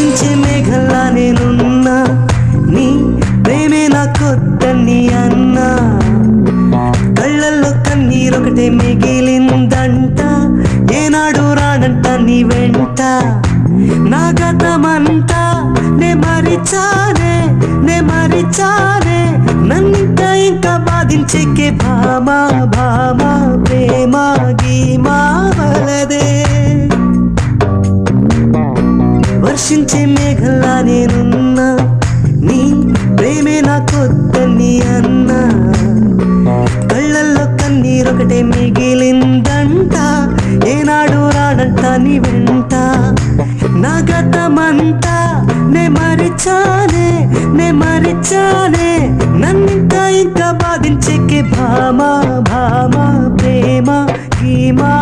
వర్షించే మేఘల్లా నేనున్నా, నీ ప్రేమే నా కొద్దని అన్నా. కళ్ళల్లో కన్నీరొకటే మిగిలిందంట, ఏనాడు రానంట నీ వెంట. నా గతమంతా నే మరిచానే, నన్నింకా ఇంకా బాధించేకే భామా భామా, ప్రేమ గీమా వలదే. వర్షించే మేఘల్లా నేనున్నా, నీ ప్రేమే నా కొద్దని అన్నా. కళ్ళల్లో కన్నీరొకటే మిగిలిందంట, ఏనాడు రానంట నీ వెంట. నా గతమంతా నే మరిచానే, నన్నింకా ఇంకా బాధించేకే భామా భామా, ప్రేమ గీమా